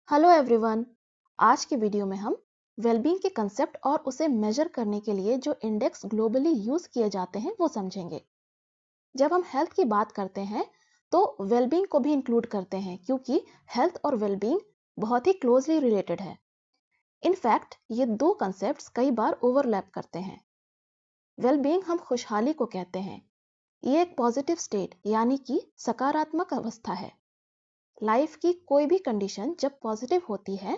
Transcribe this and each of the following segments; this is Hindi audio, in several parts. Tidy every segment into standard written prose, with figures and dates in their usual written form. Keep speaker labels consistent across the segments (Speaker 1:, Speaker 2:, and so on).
Speaker 1: Hello everyone. आज के वीडियो में हम वेलबींग के कंसेप्ट और उसे मेजर करने के लिए जो इंडेक्स ग्लोबली यूज किए जाते हैं वो समझेंगे। जब हम हेल्थ की बात करते हैं तो वेलबींग को भी इंक्लूड करते हैं क्योंकि हेल्थ और वेलबींग बहुत ही क्लोजली रिलेटेड है। इनफैक्ट ये दो कंसेप्ट्स कई बार ओवरलैप करते हैं। वेलबींग हम खुशहाली को कहते हैं। ये एक पॉजिटिव स्टेट यानी कि सकारात्मक अवस्था है। लाइफ की कोई भी कंडीशन जब पॉजिटिव होती है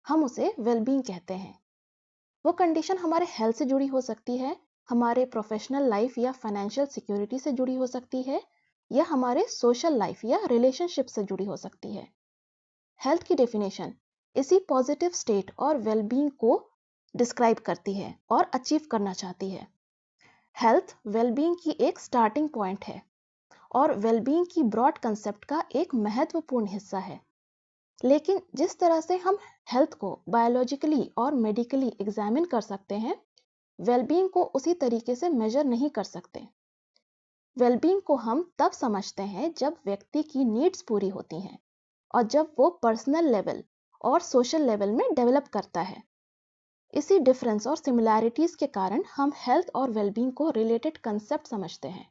Speaker 1: हम उसे वेलबींग कहते हैं। वो कंडीशन हमारे हेल्थ से जुड़ी हो सकती है, हमारे प्रोफेशनल लाइफ या फाइनेंशियल सिक्योरिटी से जुड़ी हो सकती है, या हमारे सोशल लाइफ या रिलेशनशिप से जुड़ी हो सकती है। हेल्थ की डेफिनेशन इसी पॉजिटिव स्टेट और वेलबींग को डिस्क्राइब करती है और अचीव करना चाहती है। हेल्थ वेलबींग की एक स्टार्टिंग पॉइंट है और वेलबींग की ब्रॉड कंसेप्ट का एक महत्वपूर्ण हिस्सा है। लेकिन जिस तरह से हम हेल्थ को बायोलॉजिकली और मेडिकली एग्जामिन कर सकते हैं, वेलबींग को उसी तरीके से मेजर नहीं कर सकते। वेलबींग को हम तब समझते हैं जब व्यक्ति की नीड्स पूरी होती हैं और जब वो पर्सनल लेवल और सोशल लेवल में डेवलप करता है। इसी डिफरेंस और सिमिलैरिटीज के कारण हम हेल्थ और वेलबींग को रिलेटेड कंसेप्ट समझते हैं।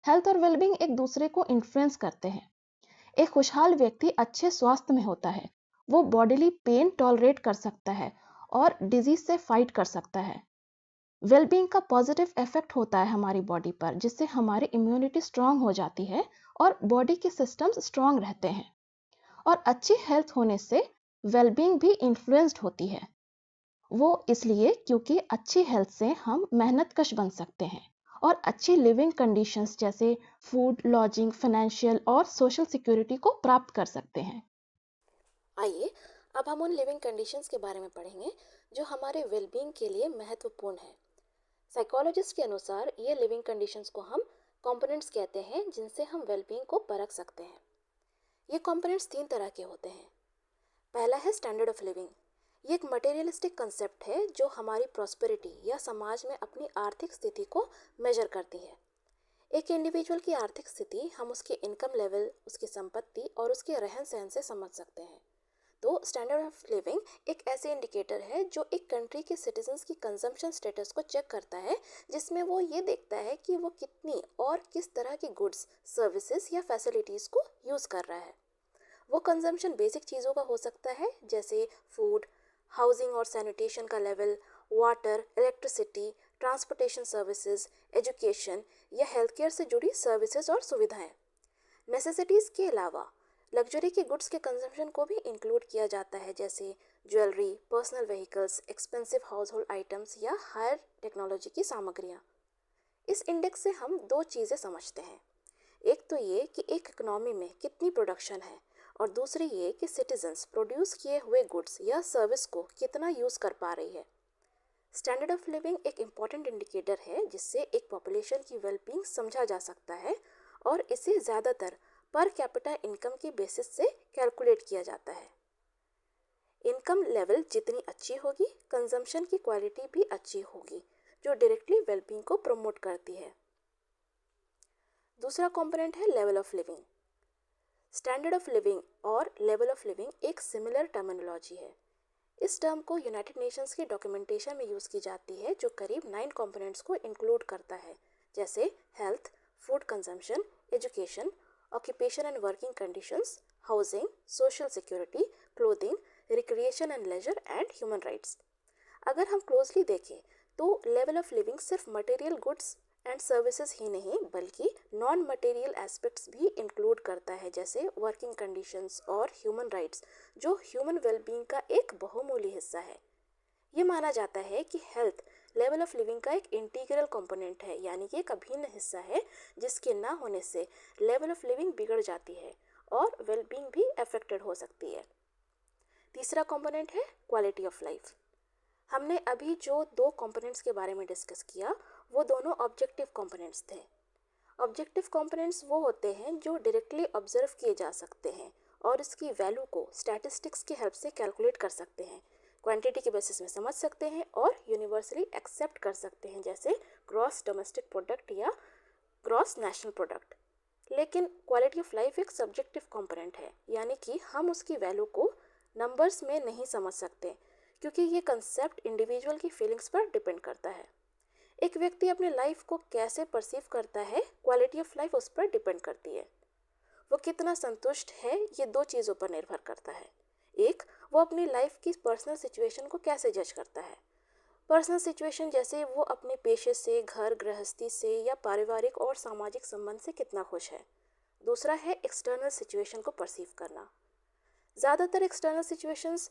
Speaker 1: हेल्थ और वेलबींग एक दूसरे को इन्फ्लुएंस करते हैं। एक खुशहाल व्यक्ति अच्छे स्वास्थ्य में होता है, वो बॉडीली पेन टॉलरेट कर सकता है और डिजीज से फाइट कर सकता है। वेलबींग का पॉजिटिव इफेक्ट होता है हमारी बॉडी पर, जिससे हमारी इम्यूनिटी स्ट्रांग हो जाती है और बॉडी के सिस्टम्स स्ट्रांग रहते हैं। और अच्छी हेल्थ होने से वेलबींग भी इन्फ्लुएंस्ड होती है। वो इसलिए क्योंकि अच्छी हेल्थ से हम मेहनतकश बन सकते हैं और अच्छी लिविंग कंडीशंस जैसे फूड, लॉजिंग, फाइनेंशियल और सोशल सिक्योरिटी को प्राप्त कर सकते हैं।
Speaker 2: आइए अब हम उन लिविंग कंडीशंस के बारे में पढ़ेंगे जो हमारे वेलबींग के लिए महत्वपूर्ण है। साइकोलॉजिस्ट के अनुसार ये लिविंग कंडीशंस को हम कंपोनेंट्स कहते हैं जिनसे हम वेलबींग को परख सकते हैं। ये कंपोनेंट्स 3 तरह के होते हैं। पहला है स्टैंडर्ड ऑफ लिविंग। ये एक मटेरियलिस्टिक कंसेप्ट है जो हमारी प्रॉस्पेरिटी या समाज में अपनी आर्थिक स्थिति को मेजर करती है। एक इंडिविजुअल की आर्थिक स्थिति हम उसके इनकम लेवल, उसकी संपत्ति और उसके रहन सहन से समझ सकते हैं। तो स्टैंडर्ड ऑफ लिविंग एक ऐसे इंडिकेटर है जो एक कंट्री के सिटीजन्स की कंजम्पशन स्टेटस को चेक करता है, जिसमें वो ये देखता है कि वो कितनी और किस तरह की गुड्स, सर्विसेज या फैसिलिटीज़ को यूज़ कर रहा है। वो कंजम्पशन बेसिक चीज़ों का हो सकता है जैसे फूड, हाउसिंग और सैनिटेशन का level, water, electricity, transportation services, education या हेल्थ केयर से जुड़ी सर्विसेज और सुविधाएं। नेसेसिटीज़ के अलावा लग्जरी के गुड्स के कंजम्पशन को भी इंक्लूड किया जाता है जैसे jewellery, personal vehicles, expensive house hold items या हायर टेक्नोलॉजी की सामग्रियाँ। इस इंडेक्स से हम दो चीज़ें समझते हैं। एक तो ये कि एक इकोनॉमी में कितनी प्रोडक्शन है और दूसरी ये कि सिटीजन्स प्रोड्यूस किए हुए गुड्स या सर्विस को कितना यूज़ कर पा रही है। स्टैंडर्ड ऑफ लिविंग एक इम्पॉर्टेंट इंडिकेटर है जिससे एक पॉपुलेशन की वेलबींग समझा जा सकता है और इसे ज़्यादातर पर कैपिटा इनकम के बेसिस से कैलकुलेट किया जाता है। इनकम लेवल जितनी अच्छी होगी, कंजम्पशन की क्वालिटी भी अच्छी होगी, जो डायरेक्टली वेलबींग को प्रमोट करती है। दूसरा कंपोनेंट है level of living. Standard of living और लेवल ऑफ लिविंग एक सिमिलर टर्मिनोलॉजी है। इस टर्म को यूनाइटेड नेशंस के डॉक्यूमेंटेशन में यूज़ की जाती है जो करीब 9 कंपोनेंट्स को इंक्लूड करता है, जैसे health, food consumption, education, occupation and working conditions, housing, social security, clothing, recreation and leisure and human rights. अगर हम क्लोजली देखें तो लेवल ऑफ लिविंग सिर्फ मटेरियल गुड्स एंड सर्विसेज ही नहीं बल्कि नॉन मटेरियल एस्पेक्ट्स भी इंक्लूड करता है जैसे वर्किंग कंडीशंस और ह्यूमन राइट्स, जो ह्यूमन वेलबींग का एक बहुमूल्य हिस्सा है। ये माना जाता है कि हेल्थ लेवल ऑफ लिविंग का एक इंटीग्रल कंपोनेंट है, यानी कि एक अभिन्न हिस्सा है जिसके ना होने से लेवल ऑफ लिविंग बिगड़ जाती है और वेलबींग भी अफेक्टेड हो सकती है। तीसरा कंपोनेंट है क्वालिटी ऑफ लाइफ। हमने अभी जो दो कंपोनेंट्स के बारे में डिस्कस किया वो दोनों ऑब्जेक्टिव कंपोनेंट्स थे। ऑब्जेक्टिव कंपोनेंट्स वो होते हैं जो डायरेक्टली ऑब्जर्व किए जा सकते हैं और इसकी वैल्यू को स्टैटिस्टिक्स की हेल्प से कैलकुलेट कर सकते हैं, क्वांटिटी के बेसिस में समझ सकते हैं और यूनिवर्सली एक्सेप्ट कर सकते हैं जैसे ग्रॉस डोमेस्टिक प्रोडक्ट या ग्रॉस नेशनल प्रोडक्ट। लेकिन क्वालिटी ऑफ लाइफ एक सब्जेक्टिव कंपोनेंट है, यानी कि हम उसकी वैल्यू को नंबर्स में नहीं समझ सकते, क्योंकि ये कंसेप्ट इंडिविजुअल की फीलिंग्स पर डिपेंड करता है। एक व्यक्ति अपनी लाइफ को कैसे परसीव करता है, क्वालिटी ऑफ लाइफ उस पर डिपेंड करती है। वो कितना संतुष्ट है, ये दो चीज़ों पर निर्भर करता है। एक, वो अपनी लाइफ की पर्सनल सिचुएशन को कैसे जज करता है। पर्सनल सिचुएशन जैसे वो अपने पेशे से, घर गृहस्थी से या पारिवारिक और सामाजिक संबंध से कितना खुश है। दूसरा है एक्सटर्नल सिचुएशन को परसीव करना। ज़्यादातर एक्सटर्नल सिचुएशंस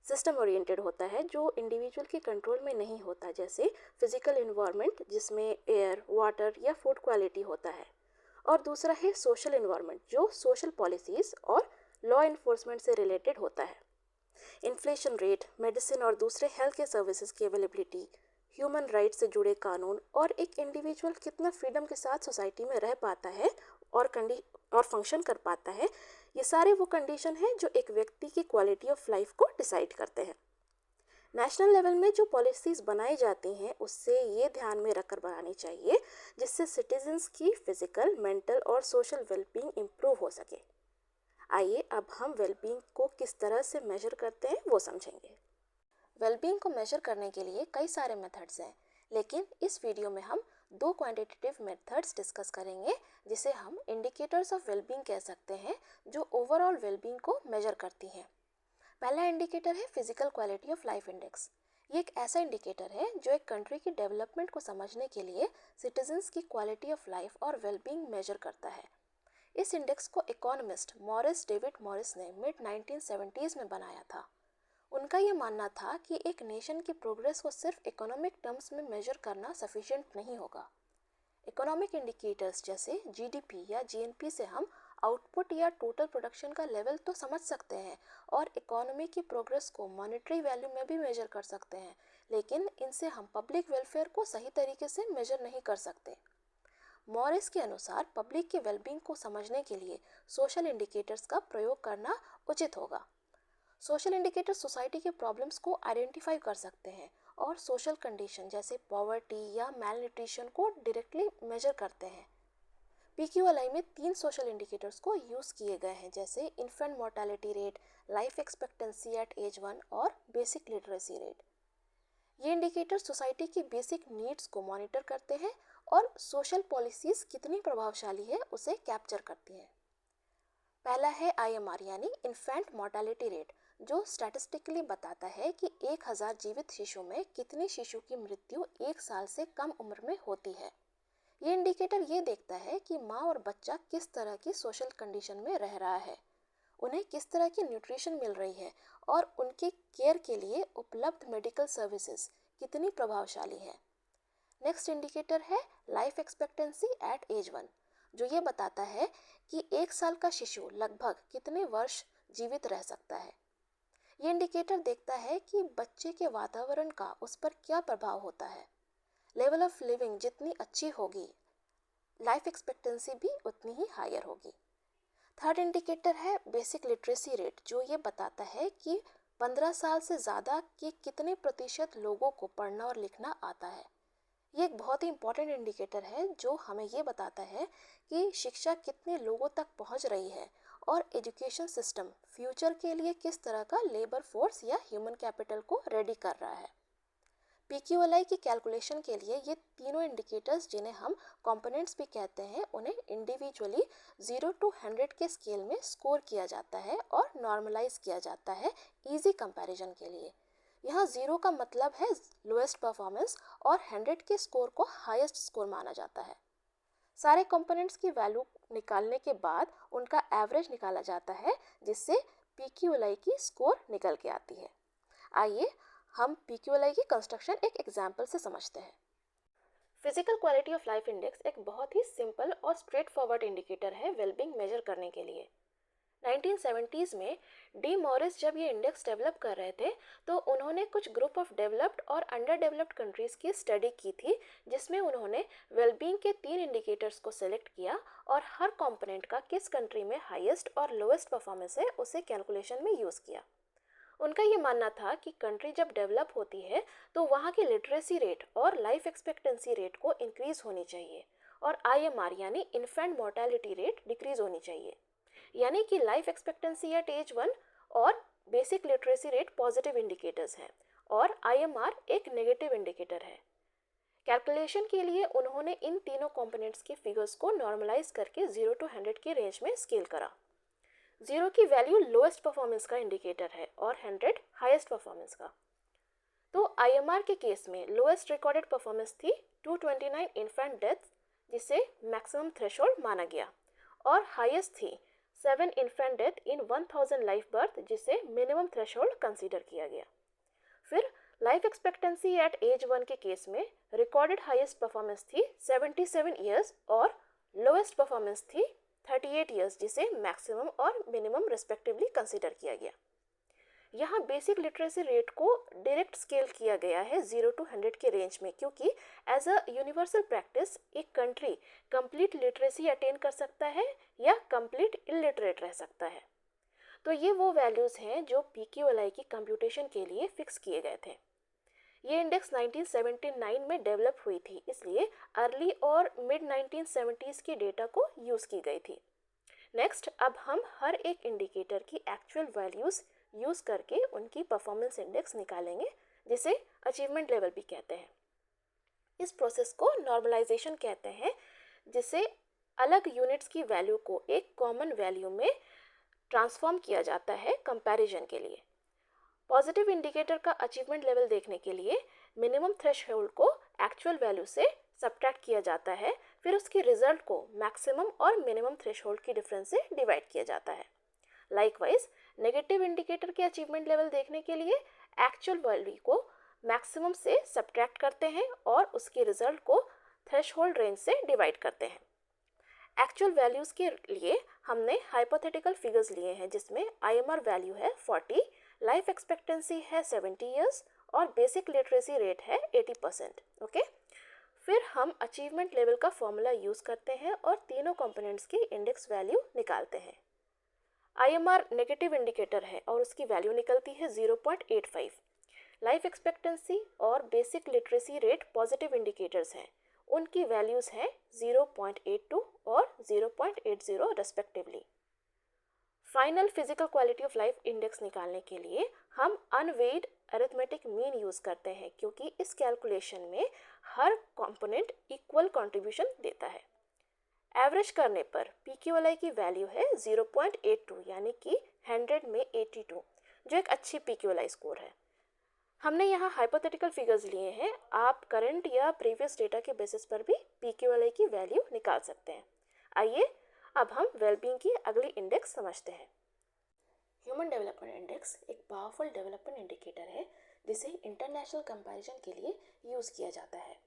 Speaker 2: सिस्टम ओरिएंटेड होता है, जो इंडिविजुअल के कंट्रोल में नहीं होता, जैसे फिजिकल इन्वायरमेंट जिसमें एयर, वाटर या फूड क्वालिटी होता है। और दूसरा है सोशल इन्वायरमेंट, जो सोशल पॉलिसीज़ और लॉ इन्फोर्समेंट से रिलेटेड होता है। इन्फ्लेशन रेट, मेडिसिन और दूसरे हेल्थ केयर सर्विसेज की अवेलेबिलिटी, ह्यूमन राइट से जुड़े कानून और एक इंडिविजुअल कितना फ्रीडम के साथ सोसाइटी में रह पाता है और फंक्शन कर पाता है, ये सारे वो कंडीशन हैं जो एक व्यक्ति की क्वालिटी ऑफ लाइफ को डिसाइड करते हैं। नेशनल लेवल में जो पॉलिसीज़ बनाई जाती हैं उससे ये ध्यान में रखकर बनानी चाहिए, जिससे सिटीजन्स की फिजिकल, मेंटल और सोशल वेलबींग इम्प्रूव हो सके। आइए अब हम वेलबींग को किस तरह से मेजर करते हैं वो समझेंगे। वेलबींग को मेजर करने के लिए कई सारे मेथड्स हैं, लेकिन इस वीडियो में हम दो क्वांटिटेटिव मेथड्स डिस्कस करेंगे, जिसे हम इंडिकेटर्स ऑफ वेलबींग कह सकते हैं, जो ओवरऑल वेलबींग को मेजर करती हैं। पहला इंडिकेटर है physical quality of life index. ये एक ऐसा इंडिकेटर है जो एक कंट्री की डेवलपमेंट को समझने के लिए सिटीजन्स की क्वालिटी ऑफ लाइफ और वेलबींग मेजर करता है। इस इंडेक्स को इकोनॉमिस्ट मॉरिस डेविड मॉरिस ने मिड 1970s में बनाया था। उनका ये मानना था कि एक नेशन की प्रोग्रेस को सिर्फ इकोनॉमिक टर्म्स में मेजर करना सफिशिएंट नहीं होगा। इकोनॉमिक इंडिकेटर्स जैसे जीडीपी या जीएनपी से हम आउटपुट या टोटल प्रोडक्शन का लेवल तो समझ सकते हैं और इकोनॉमी की प्रोग्रेस को मॉनेटरी वैल्यू में भी मेजर कर सकते हैं, लेकिन इनसे हम पब्लिक वेलफेयर को सही तरीके से मेजर नहीं कर सकते। मॉरिस के अनुसार पब्लिक के वेलबींग को समझने के लिए सोशल इंडिकेटर्स का प्रयोग करना उचित होगा। सोशल इंडिकेटर सोसाइटी के प्रॉब्लम्स को आइडेंटिफाई कर सकते हैं और सोशल कंडीशन जैसे पॉवर्टी या मैल न्यूट्रिशन को डायरेक्टली मेजर करते हैं। पीक्यूएलआई में 3 सोशल इंडिकेटर्स को यूज़ किए गए हैं, जैसे infant mortality rate, life expectancy at age 1 और बेसिक लिटरेसी रेट। ये इंडिकेटर सोसाइटी की बेसिक नीड्स को मॉनिटर करते हैं और सोशल पॉलिसीज़ कितनी प्रभावशाली है उसे कैप्चर करती हैं। पहला है आईएमआर यानी इन्फेंट मोर्टालिटी रेट, जो स्टैटिस्टिकली बताता है कि 1000 जीवित शिशु में कितनी शिशु की मृत्यु 1 साल से कम उम्र में होती है। ये इंडिकेटर ये देखता है कि माँ और बच्चा किस तरह की सोशल कंडीशन में रह रहा है, उन्हें किस तरह की न्यूट्रिशन मिल रही है और उनके केयर के लिए उपलब्ध मेडिकल सर्विसेज कितनी प्रभावशाली है। नेक्स्ट इंडिकेटर है लाइफ एक्सपेक्टेंसी एट एज 1, जो ये बताता है कि 1 साल का शिशु लगभग कितने वर्ष जीवित रह सकता है। ये इंडिकेटर देखता है कि बच्चे के वातावरण का उस पर क्या प्रभाव होता है। लेवल ऑफ लिविंग जितनी अच्छी होगी, लाइफ एक्सपेक्टेंसी भी उतनी ही हायर होगी। थर्ड इंडिकेटर है बेसिक लिटरेसी रेट, जो ये बताता है कि 15 साल से ज़्यादा के कितने प्रतिशत लोगों को पढ़ना और लिखना आता है। ये एक बहुत ही इंपॉर्टेंट इंडिकेटर है जो हमें ये बताता है कि शिक्षा कितने लोगों तक पहुंच रही है और एजुकेशन सिस्टम फ्यूचर के लिए किस तरह का लेबर फोर्स या ह्यूमन कैपिटल को रेडी कर रहा है। पीक्यूएलआई की कैलकुलेशन के लिए ये तीनों इंडिकेटर्स, जिन्हें हम कंपोनेंट्स भी कहते हैं, उन्हें इंडिविजुअली 0 to 100 के स्केल में स्कोर किया जाता है और नॉर्मलाइज किया जाता है इजी कंपैरिजन के लिए। यहाँ 0 का मतलब है लोएस्ट परफॉर्मेंस और 100 के स्कोर को हाईएस्ट स्कोर माना जाता है। सारे कंपोनेंट्स की वैल्यू निकालने के बाद उनका एवरेज निकाला जाता है, जिससे पीक्यूएलआई की स्कोर निकल के आती है। आइए हम पीक्यूएलआई की कंस्ट्रक्शन एक एग्जाम्पल से समझते हैं। Physical quality of life index एक बहुत ही सिंपल और स्ट्रेट फॉरवर्ड इंडिकेटर है वेलबींग मेजर करने के लिए। 1970s में डी मॉरिस जब ये इंडेक्स डेवलप कर रहे थे, तो उन्होंने कुछ ग्रुप ऑफ डेवलप्ड और अंडर डेवलप्ड कंट्रीज़ की स्टडी की थी, जिसमें उन्होंने वेलबींग के 3 इंडिकेटर्स को सिलेक्ट किया और हर कंपोनेंट का किस कंट्री में हाईएस्ट और लोएस्ट परफॉर्मेंस है उसे कैलकुलेशन में यूज़ किया। उनका ये मानना था कि कंट्री जब डेवलप होती है तो वहाँ की लिटरेसी रेट और लाइफ एक्सपेक्टेंसी रेट को इंक्रीज़ होनी चाहिए और आईएमआर यानी इन्फेंट मोर्टालिटी रेट डिक्रीज़ होनी चाहिए, यानी कि लाइफ एक्सपेक्टेंसी एट एज 1 और basic literacy rate positive indicators हैं और IMR एक नेगेटिव इंडिकेटर है। कैलकुलेशन के लिए उन्होंने इन तीनों कंपोनेंट्स के फिगर्स को नॉर्मलाइज करके 0 to 100 की रेंज में स्केल करा। 0 की वैल्यू लोएस्ट परफॉर्मेंस का इंडिकेटर है और 100 हाईएस्ट परफॉर्मेंस का। तो IMR के केस में लोएस्ट रिकॉर्डेड परफॉर्मेंस थी 229 इन्फेंट डेथ, जिसे मैक्सिमम थ्रेशोल्ड माना गया, और हाईएस्ट थी 7 infant death in 1000 life birth, जिसे मिनिमम थ्रेशोल्ड कंसीडर किया गया। फिर लाइफ एक्सपेक्टेंसी एट एज 1 के केस में रिकॉर्डेड हाईएस्ट परफॉर्मेंस थी 77 ईयर्स और लोएस्ट परफॉर्मेंस थी 38 ईयर्स, जिसे मैक्सिमम और मिनिमम रिस्पेक्टिवली कंसीडर किया गया। यहाँ बेसिक लिटरेसी रेट को डायरेक्ट स्केल किया गया है 0 to 100 के रेंज में, क्योंकि एज अ यूनिवर्सल प्रैक्टिस एक कंट्री कंप्लीट लिटरेसी अटेन कर सकता है या कंप्लीट इलिटरेट रह सकता है। तो ये वो वैल्यूज़ हैं जो PQLI की कंप्यूटेशन के लिए फिक्स किए गए थे। ये इंडेक्स 1979 में डेवलप हुई थी, इसलिए अर्ली और मिड 1970s की डेटा को यूज़ की गई थी। नेक्स्ट, अब हम हर एक इंडिकेटर की एक्चुअल वैल्यूज़ यूज़ करके उनकी परफॉर्मेंस इंडेक्स निकालेंगे, जिसे अचीवमेंट लेवल भी कहते हैं। इस प्रोसेस को नॉर्मलाइजेशन कहते हैं, जिसे अलग यूनिट्स की वैल्यू को एक कॉमन वैल्यू में ट्रांसफॉर्म किया जाता है कंपैरिजन के लिए। पॉजिटिव इंडिकेटर का अचीवमेंट लेवल देखने के लिए मिनिमम थ्रेशोल्ड को एक्चुअल वैल्यू से सब्ट्रैक्ट किया जाता है, फिर उसके रिजल्ट को मैक्सिमम और मिनिमम थ्रेशोल्ड की डिफरेंस से डिवाइड किया जाता है। लाइकवाइज नेगेटिव इंडिकेटर के अचीवमेंट लेवल देखने के लिए एक्चुअल वैल्यू को मैक्सिमम से सब्ट्रैक्ट करते हैं और उसके रिजल्ट को थ्रेशोल्ड रेंज से डिवाइड करते हैं। एक्चुअल वैल्यूज़ के लिए हमने हाइपोथेटिकल फिगर्स लिए हैं, जिसमें IMR वैल्यू है 40, लाइफ एक्सपेक्टेंसी है 70 ईयर्स और बेसिक लिटरेसी रेट है 80%। ओके, फिर हम अचीवमेंट लेवल का फॉर्मूला यूज़ करते हैं और तीनों कंपोनेंट्स की इंडेक्स वैल्यू निकालते हैं। IMR नेगेटिव इंडिकेटर है और उसकी वैल्यू निकलती है 0.85। लाइफ एक्सपेक्टेंसी और basic literacy rate positive indicators हैं, उनकी वैल्यूज़ हैं 0.82 और 0.80 respectively. Final physical quality of life index निकालने के लिए हम अनवेइड अरिथमेटिक मीन यूज़ करते हैं, क्योंकि इस कैलकुलेशन में हर कंपोनेंट इक्वल कंट्रीब्यूशन देता है। एवरेज करने पर PQLI की वैल्यू है 0.82, यानी कि 100 में 82, जो एक अच्छी PQLI स्कोर है। हमने यहाँ हाइपोथेटिकल फिगर्स लिए हैं, आप करंट या प्रीवियस डेटा के बेसिस पर भी PQLI की वैल्यू निकाल सकते हैं। आइए अब हम वेलबींग की अगली इंडेक्स समझते हैं। ह्यूमन डेवलपमेंट इंडेक्स एक पावरफुल डेवलपमेंट इंडिकेटर है, जिसे इंटरनेशनल कंपैरिजन के लिए यूज़ किया जाता है।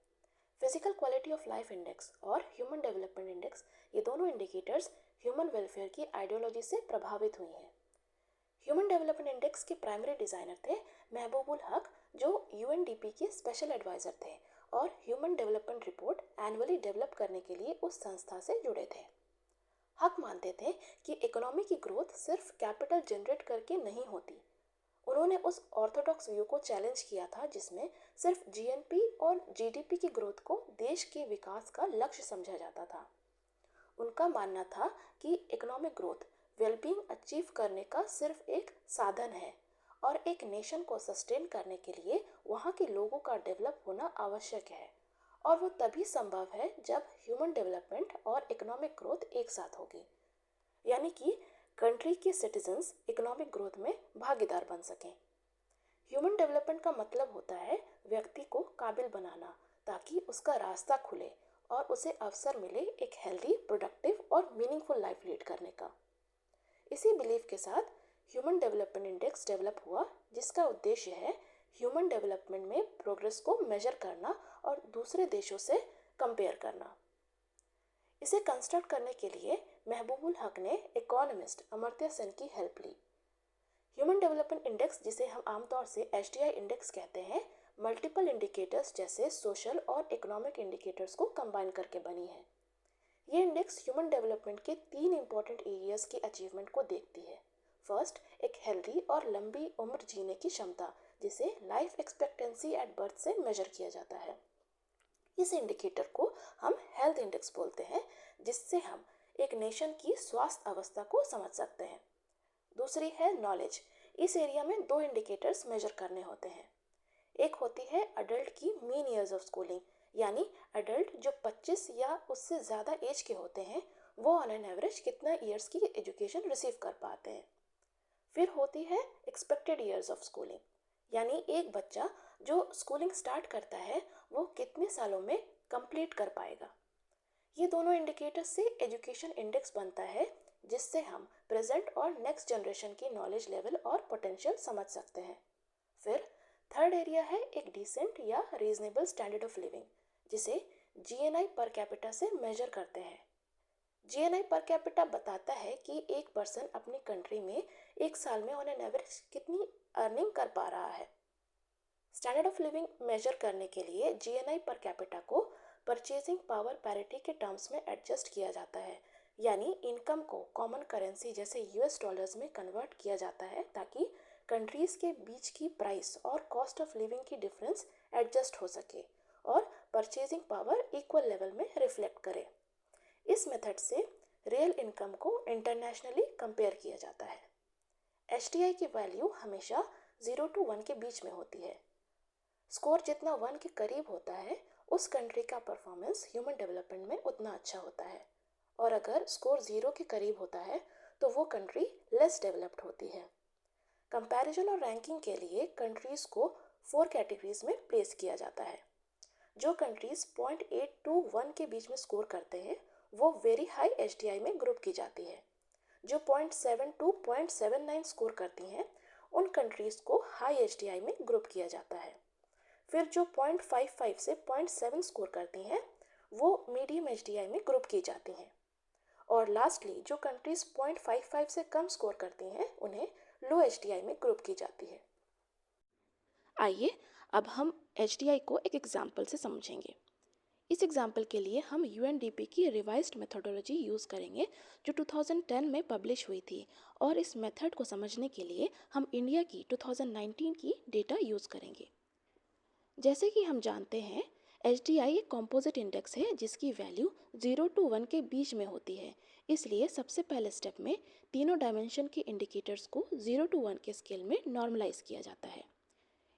Speaker 2: Physical quality of life index और ह्यूमन डेवलपमेंट इंडेक्स, ये दोनों इंडिकेटर्स ह्यूमन वेलफेयर की आइडियोलॉजी से प्रभावित हुई हैं। ह्यूमन डेवलपमेंट इंडेक्स के प्राइमरी डिज़ाइनर थे महबूबुल हक, जो UNDP के स्पेशल एडवाइज़र थे और human development report annually develop करने के लिए उस संस्था से जुड़े थे। हक मानते थे कि इकोनॉमी की ग्रोथ सिर्फ कैपिटल जनरेट करके नहीं होती। उन्होंने उस ऑर्थोडॉक्स व्यू को चैलेंज किया था, जिसमें सिर्फ GNP और GDP की ग्रोथ को देश के विकास का लक्ष्य समझा जाता था। उनका मानना था कि इकोनॉमिक ग्रोथ वेलबींग अचीव करने का सिर्फ एक साधन है और एक नेशन को सस्टेन करने के लिए वहाँ के लोगों का डेवलप होना आवश्यक है, और वो तभी संभव है जब ह्यूमन डेवलपमेंट और इकोनॉमिक ग्रोथ एक साथ होगी, यानी कि कंट्री के सिटीजन्स इकोनॉमिक ग्रोथ में भागीदार बन सकें। ह्यूमन डेवलपमेंट का मतलब होता है व्यक्ति को काबिल बनाना, ताकि उसका रास्ता खुले और उसे अवसर मिले एक हेल्दी, प्रोडक्टिव और मीनिंगफुल लाइफ लीड करने का। इसी बिलीफ के साथ ह्यूमन डेवलपमेंट इंडेक्स डेवलप हुआ, जिसका उद्देश्य है ह्यूमन डेवलपमेंट में प्रोग्रेस को मेजर करना और दूसरे देशों से कंपेयर करना। इसे कंस्ट्रक्ट करने के लिए महबूबुल हक ने इकोनॉमिस्ट अमर्त्य सेन की हेल्प ली। ह्यूमन डेवलपमेंट इंडेक्स, जिसे हम आमतौर से HDI इंडेक्स कहते हैं, मल्टीपल इंडिकेटर्स जैसे सोशल और इकोनॉमिक इंडिकेटर्स को कंबाइन करके बनी है। ये इंडेक्स ह्यूमन डेवलपमेंट के 3 इंपॉर्टेंट एरियाज की अचीवमेंट को देखती है। फर्स्ट, एक हेल्दी और लंबी उम्र जीने की क्षमता, जिसे लाइफ एक्सपेक्टेंसी एट बर्थ से मेजर किया जाता है। इस इंडिकेटर को हम हेल्थ इंडेक्स बोलते हैं, जिससे हम एक नेशन की स्वास्थ्य अवस्था को समझ सकते हैं। दूसरी है नॉलेज। इस एरिया में दो इंडिकेटर्स मेजर करने होते हैं। एक होती है अडल्ट की मीन ईयर्स ऑफ स्कूलिंग, यानी अडल्ट जो 25 या उससे ज़्यादा एज के होते हैं वो ऑन एन एवरेज कितना ईयर्स की एजुकेशन रिसीव कर पाते हैं। फिर होती है एक्सपेक्टेड ईयर्स ऑफ स्कूलिंग, यानी एक बच्चा जो स्कूलिंग स्टार्ट करता है वो कितने सालों में कंप्लीट कर पाएगा। ये दोनों इंडिकेटर से एजुकेशन इंडेक्स बनता है, जिससे हम प्रेजेंट और नेक्स्ट जनरेशन की नॉलेज लेवल और पोटेंशियल समझ सकते हैं। फिर थर्ड एरिया है एक डिसेंट या रीजनेबल स्टैंडर्ड ऑफ लिविंग, जिसे जीएनआई पर कैपिटा से मेजर करते हैं। जीएनआई पर कैपिटा बताता है कि एक पर्सन अपनी कंट्री में एक साल में ऑन एन एवरेज कितनी अर्निंग कर पा रहा है। स्टैंडर्ड ऑफ लिविंग मेजर करने के लिए जीएनआई पर कैपिटा को परचेजिंग पावर पैरिटी के टर्म्स में एडजस्ट किया जाता है, यानी इनकम को कॉमन करेंसी जैसे यूएस डॉलर्स में कन्वर्ट किया जाता है ताकि कंट्रीज़ के बीच की प्राइस और कॉस्ट ऑफ लिविंग की डिफरेंस एडजस्ट हो सके और परचेजिंग पावर इक्वल लेवल में रिफ्लेक्ट करे। इस मेथड से रियल इनकम को इंटरनेशनली कंपेयर किया जाता है। एचटीआई की वैल्यू हमेशा 0 to 1 के बीच में होती है। स्कोर जितना 1 के करीब होता है उस कंट्री का परफॉर्मेंस ह्यूमन डेवलपमेंट में उतना अच्छा होता है, और अगर स्कोर 0 के करीब होता है तो वो कंट्री लेस डेवलप्ड होती है। कंपैरिजन और रैंकिंग के लिए कंट्रीज़ को 4 कैटेगरीज में प्लेस किया जाता है। जो कंट्रीज़ 0.8 to 1 के बीच में स्कोर करते हैं वो वेरी हाई एचडीआई में ग्रुप की जाती है। जो 0.7 to 0.79 स्कोर करती हैं उन कंट्रीज़ को हाई एचडीआई में ग्रुप किया जाता है। फिर जो 0.55 से 0.7 स्कोर करती हैं वो मीडियम एचडीआई में ग्रुप की जाती हैं। और लास्टली जो कंट्रीज़ 0.55 से कम स्कोर करती हैं उन्हें लो एचडीआई में ग्रुप की जाती है।
Speaker 1: आइए अब हम एचडीआई को एक एग्जाम्पल से समझेंगे। इस एग्जाम्पल के लिए हम यूएनडीपी की रिवाइज्ड मेथोडोलॉजी यूज़ करेंगे जो 2010 में पब्लिश हुई थी, और इस मेथड को समझने के लिए हम इंडिया की 2019 की डेटा यूज़ करेंगे। जैसे कि हम जानते हैं एचडीआई एक कॉम्पोजिट इंडेक्स है जिसकी वैल्यू 0 to 1 के बीच में होती है। इसलिए सबसे पहले स्टेप में तीनों डायमेंशन के इंडिकेटर्स को 0 to 1 के स्केल में नॉर्मलाइज किया जाता है।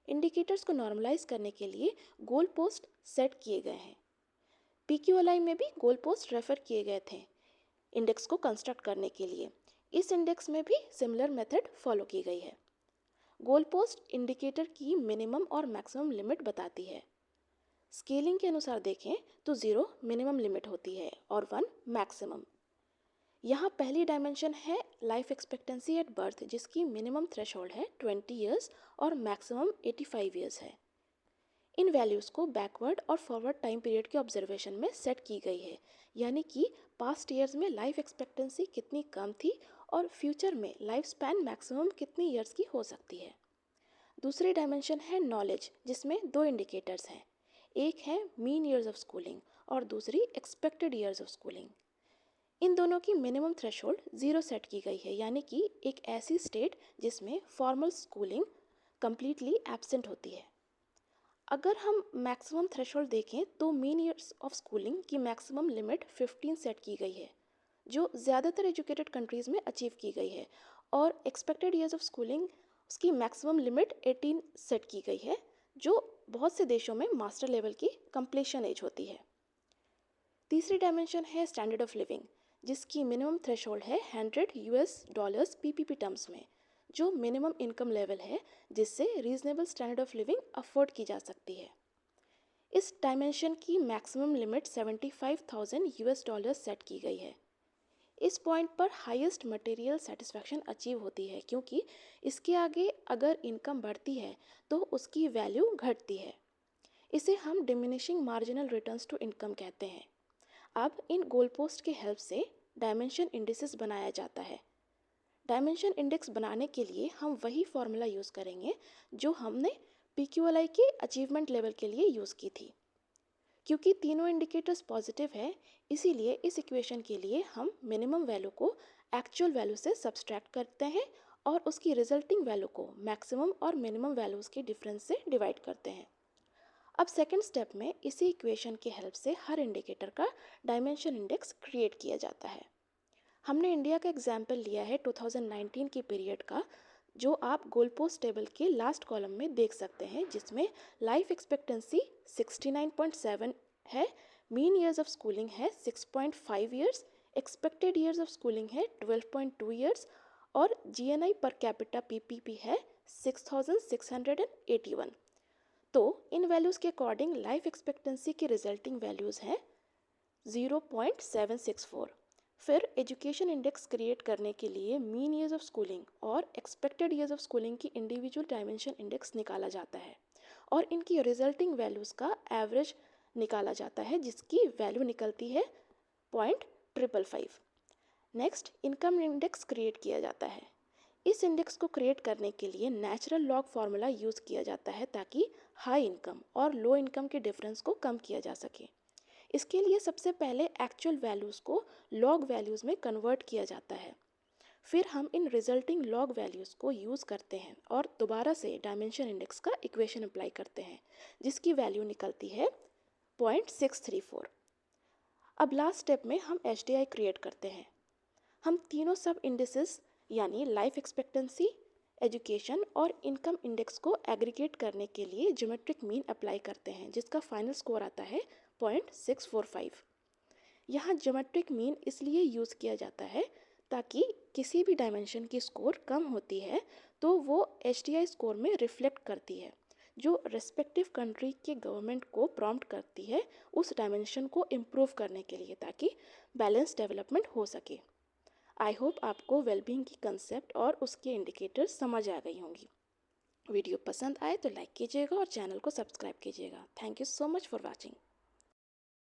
Speaker 1: इंडिकेटर्स को नॉर्मलाइज करने के लिए गोल पोस्ट सेट किए गए हैं। पीक्यूएलआई में भी गोल पोस्ट रेफर किए गए थे इंडेक्स को कंस्ट्रक्ट करने के लिए। इस इंडेक्स में भी सिमिलर मेथड फॉलो की गई है। गोल पोस्ट इंडिकेटर की मिनिमम और मैक्सिमम लिमिट बताती है। स्केलिंग के अनुसार देखें तो 0 मिनिमम लिमिट होती है और 1 मैक्सिमम। यहाँ पहली डायमेंशन है लाइफ एक्सपेक्टेंसी एट बर्थ, जिसकी मिनिमम थ्रेशोल्ड है 20 ईयर्स और मैक्सिमम 85 ईयर्स है। इन वैल्यूज़ को बैकवर्ड और फॉरवर्ड टाइम पीरियड के ऑब्जर्वेशन में सेट की गई है, यानी कि पास्ट ईयर्स में लाइफ एक्सपेक्टेंसी कितनी कम थी और फ्यूचर में लाइफ स्पैन मैक्सिमम कितनी ईयर्स की हो सकती है। दूसरी डायमेंशन है नॉलेज, जिसमें दो इंडिकेटर्स हैं। एक है मीन ईयर्स ऑफ स्कूलिंग और दूसरी एक्सपेक्टेड ईयर्स ऑफ स्कूलिंग। इन दोनों की मिनिमम थ्रेशोल्ड 0 सेट की गई है, यानी कि एक ऐसी स्टेट जिसमें फॉर्मल स्कूलिंग कम्प्लीटली एब्सेंट होती है। अगर हम मैक्सिमम थ्रेशोल्ड देखें तो मीन ईयर्स ऑफ स्कूलिंग की मैक्सिमम लिमिट 15 सेट की गई है, जो ज़्यादातर एजुकेटेड कंट्रीज़ में अचीव की गई है, और एक्सपेक्टेड ईयर्स ऑफ स्कूलिंग उसकी मैक्सिमम लिमिट 18 सेट की गई है, जो बहुत से देशों में मास्टर लेवल की कंप्लीशन एज होती है। तीसरी डायमेंशन है स्टैंडर्ड ऑफ लिविंग, जिसकी मिनिमम थ्रेशोल्ड है 100 यूएस डॉलर्स पीपीपी टर्म्स में, जो मिनिमम इनकम लेवल है जिससे reasonable standard of living afford की जा सकती है। इस डायमेंशन की maximum limit 75,000 US dollars set की गई है। इस पॉइंट पर हाईएस्ट मटेरियल सेटिस्फैक्शन अचीव होती है, क्योंकि इसके आगे अगर इनकम बढ़ती है तो उसकी वैल्यू घटती है। इसे हम diminishing marginal returns to income कहते हैं। अब इन गोल पोस्ट के हेल्प से डायमेंशन इंडिसेस बनाया जाता है। डायमेंशन इंडेक्स बनाने के लिए हम वही फॉर्मूला यूज़ करेंगे जो हमने पीक्यूएलआई के अचीवमेंट लेवल के लिए यूज़ की थी। क्योंकि तीनों इंडिकेटर्स पॉजिटिव है, इसीलिए इस इक्वेशन के लिए हम मिनिमम वैल्यू को एक्चुअल वैल्यू से सब्सट्रैक्ट करते हैं और उसकी रिजल्टिंग वैल्यू को मैक्सिमम और मिनिमम वैल्यूज़ के डिफरेंस से डिवाइड करते हैं। अब सेकेंड स्टेप में इसी इक्वेशन के हेल्प से हर इंडिकेटर का डायमेंशन इंडेक्स क्रिएट किया जाता है। हमने इंडिया का एग्जाम्पल लिया है 2019 की पीरियड का,
Speaker 2: जो आप गोल पोस्ट टेबल के लास्ट कॉलम में देख सकते हैं, जिसमें लाइफ एक्सपेक्टेंसी 69.7 है, मीन ईयर्स ऑफ स्कूलिंग है 6.5 years, expected years of schooling है 12.2 ईयर्स और जीएनआई पर कैपिटा पीपीपी है 6681। तो इन वैल्यूज़ के अकॉर्डिंग लाइफ एक्सपेक्टेंसी की रिजल्टिंग वैल्यूज़ हैं 0.764। फिर एजुकेशन इंडेक्स क्रिएट करने के लिए मीन ईयर्स ऑफ स्कूलिंग और एक्सपेक्टेड ईयर्स ऑफ स्कूलिंग की इंडिविजुअल डायमेंशन इंडेक्स निकाला जाता है और इनकी रिजल्टिंग वैल्यूज़ का एवरेज निकाला जाता है, जिसकी वैल्यू निकलती है 0.555। नेक्स्ट, इनकम इंडेक्स क्रिएट किया जाता है। इस इंडेक्स को क्रिएट करने के लिए नेचुरल लॉग फार्मूला यूज़ किया जाता है ताकि हाई इनकम और लो इनकम के डिफरेंस को कम किया जा सके। इसके लिए सबसे पहले एक्चुअल वैल्यूज़ को लॉग वैल्यूज़ में कन्वर्ट किया जाता है। फिर हम इन रिजल्टिंग लॉग वैल्यूज़ को यूज़ करते हैं और दोबारा से डायमेंशन इंडेक्स का इक्वेशन अप्लाई करते हैं, जिसकी वैल्यू निकलती है 0.634। अब लास्ट स्टेप में हम HDI क्रिएट करते हैं। हम तीनों सब इंडिसेस यानी लाइफ एक्सपेक्टेंसी, एजुकेशन और इनकम इंडेक्स को एग्रीगेट करने के लिए ज्योमेट्रिक मीन अप्लाई करते हैं, जिसका फाइनल स्कोर आता है 0.645। यहाँ ज्योमेट्रिक मीन इसलिए यूज़ किया जाता है ताकि किसी भी डायमेंशन की स्कोर कम होती है तो वो HDI स्कोर में रिफ्लेक्ट करती है, जो रेस्पेक्टिव कंट्री के गवर्नमेंट को प्रॉम्प्ट करती है उस डायमेंशन को इम्प्रूव करने के लिए ताकि बैलेंस डेवलपमेंट हो सके। आई होप आपको वेलबींग की कंसेप्ट और उसके इंडिकेटर्स समझ आ गई होंगी। वीडियो पसंद आए तो लाइक कीजिएगा और चैनल को सब्सक्राइब कीजिएगा। Thank you so much for watching.